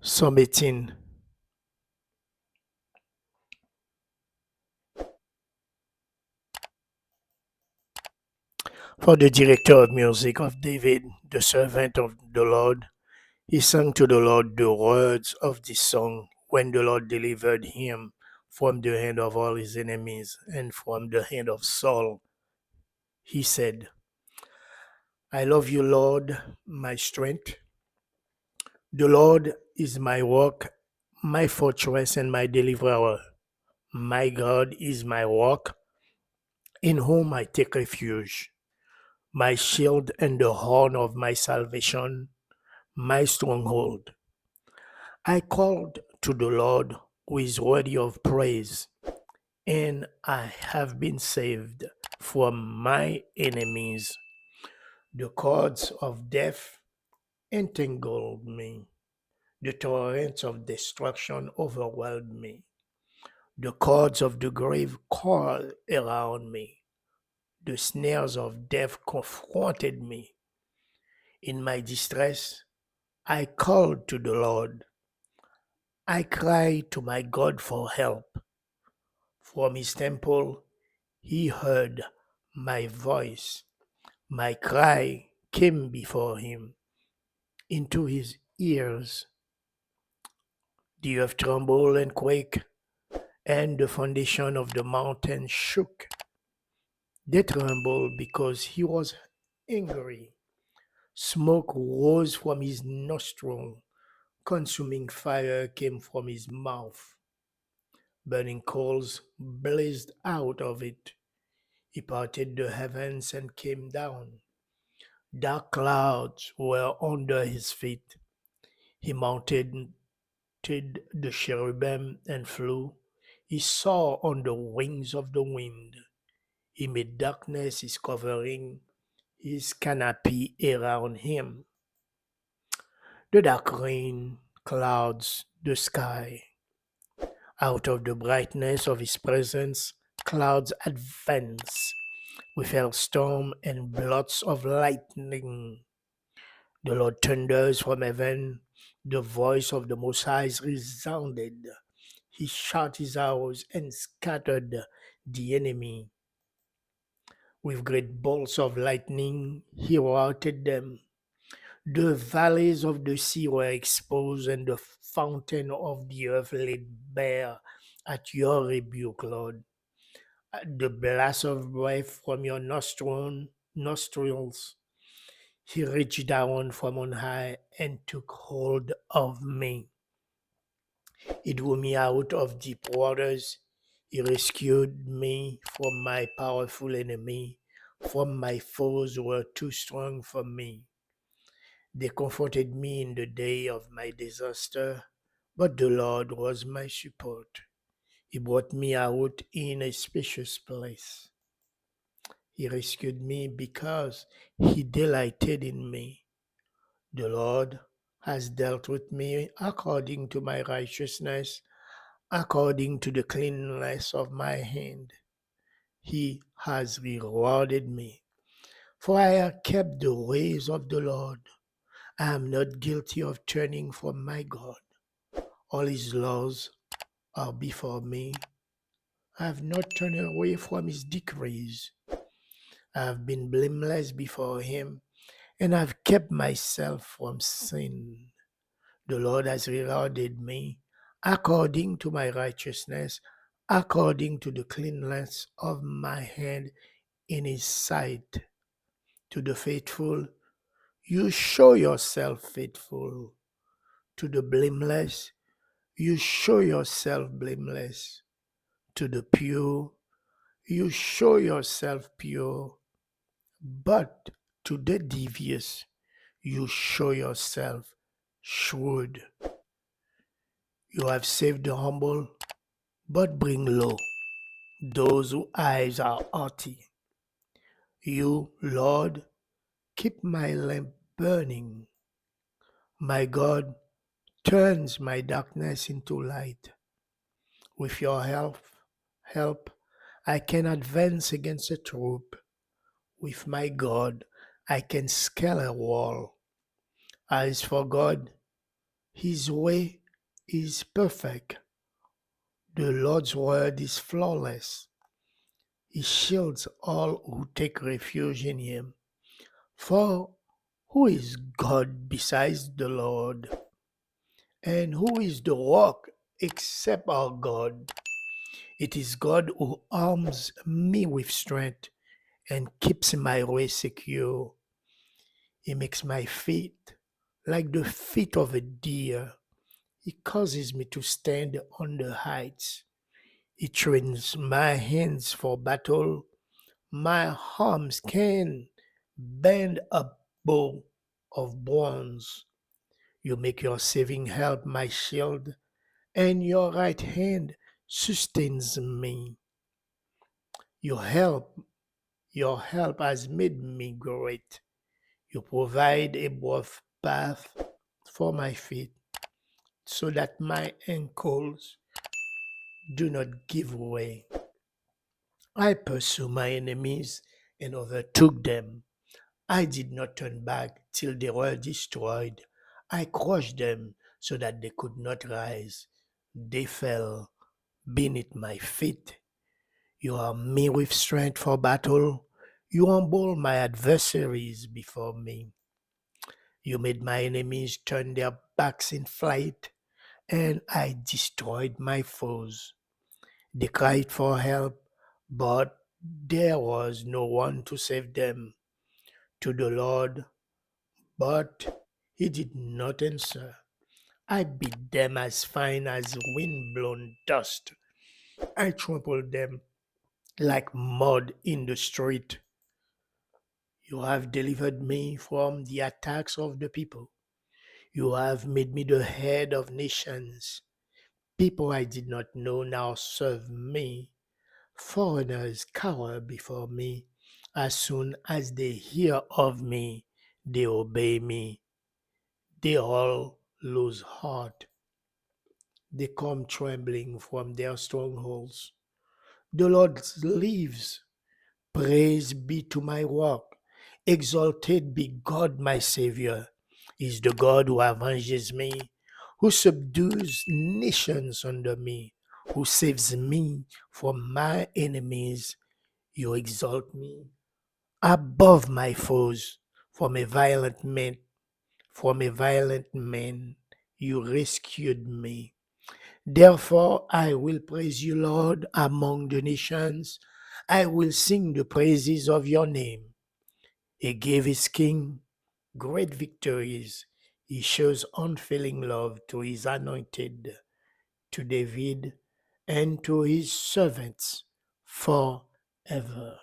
Psalm 18. For the director of music of David, the servant of the Lord, he sang to the Lord the words of this song when the Lord delivered him from the hand of all his enemies and from the hand of Saul. He said, I love you, Lord, my strength. The Lord is my rock, my fortress, and my deliverer. My God is my rock, in whom I take refuge, my shield and the horn of my salvation, my stronghold. I called to the Lord who is worthy of praise, and I have been saved from my enemies. The cords of death entangled me. The torrents of destruction overwhelmed me. The cords of the grave coiled around me. The snares of death confronted me. In my distress, I called to the Lord. I cried to my God for help. From his temple, he heard my voice. My cry came before him into his ears. The earth trembled and quaked, and the foundation of the mountain shook. They trembled because he was angry. Smoke rose from his nostril. Consuming fire came from his mouth. Burning coals blazed out of it. He parted the heavens and came down. Dark clouds were under his feet. He mounted the cherubim and flew. He soared on the wings of the wind. He made darkness his covering, his canopy around him. The dark rain clouds the sky. Out of the brightness of his presence, clouds advance with hailstorm and blots of lightning. The Lord thunders from heaven. The voice of the Most High resounded. He shot his arrows and scattered the enemy. With great bolts of lightning, he routed them. The valleys of the sea were exposed, and the fountain of the earth laid bare at your rebuke, Lord. At the blast of breath from your nostrils, he reached down from on high and took hold of me. He drew me out of deep waters. He rescued me from my powerful enemy, from my foes who were too strong for me. They comforted me in the day of my disaster, but the Lord was my support. He brought me out in a spacious place. He rescued me because he delighted in me. The Lord has dealt with me according to my righteousness, according to the cleanness of my hand. He has rewarded me, for I have kept the ways of the Lord. I am not guilty of turning from my God. All his laws are before me. I have not turned away from his decrees. I have been blameless before him, and I have kept myself from sin. The Lord has rewarded me according to my righteousness, according to the cleanness of my hand in his sight. To the faithful, you show yourself faithful. To the blameless, you show yourself blameless. To the pure, you show yourself pure. But to the devious, you show yourself shrewd. You have saved the humble, but bring low those whose eyes are haughty. You, Lord, keep my lamp burning. My God turns my darkness into light. With your help, I can advance against a troop. With my God, I can scale a wall. As for God, His way is perfect. The Lord's word is flawless. He shields all who take refuge in him. For who is God besides the Lord? And who is the rock except our God? It is God who arms me with strength and keeps my way secure. He makes my feet like the feet of a deer. He causes me to stand on the heights. He trains my hands for battle. My arms can bend a bow of bronze. You make your saving help my shield, and your right hand sustains me. Your help, your help has made me great. You provide a broad path for my feet, so that my ankles do not give way. I pursue my enemies and overtook them. I did not turn back till they were destroyed. I crushed them so that they could not rise. They fell beneath my feet. You arm me with strength for battle. You humble my adversaries before me. You made my enemies turn their backs in flight, and I destroyed my foes. They cried for help, but there was no one to save them. To the Lord, but he did not answer. I beat them as fine as wind-blown dust. I trampled them like mud in the street. You have delivered me from the attacks of the people. You have made me the head of nations. People I did not know now serve me. Foreigners cower before me. As soon as they hear of me, they obey me. They all lose heart. They come trembling from their strongholds. The Lord lives. Praise be to my rock. Exalted be God, my Savior. He is the God who avenges me, who subdues nations under me, who saves me from my enemies. You exalt me above my foes. From a violent man, you rescued me. Therefore, I will praise you, Lord, among the nations. I will sing the praises of your name. He gave his king great victories. He shows unfailing love to his anointed, to David, and to his servants forever.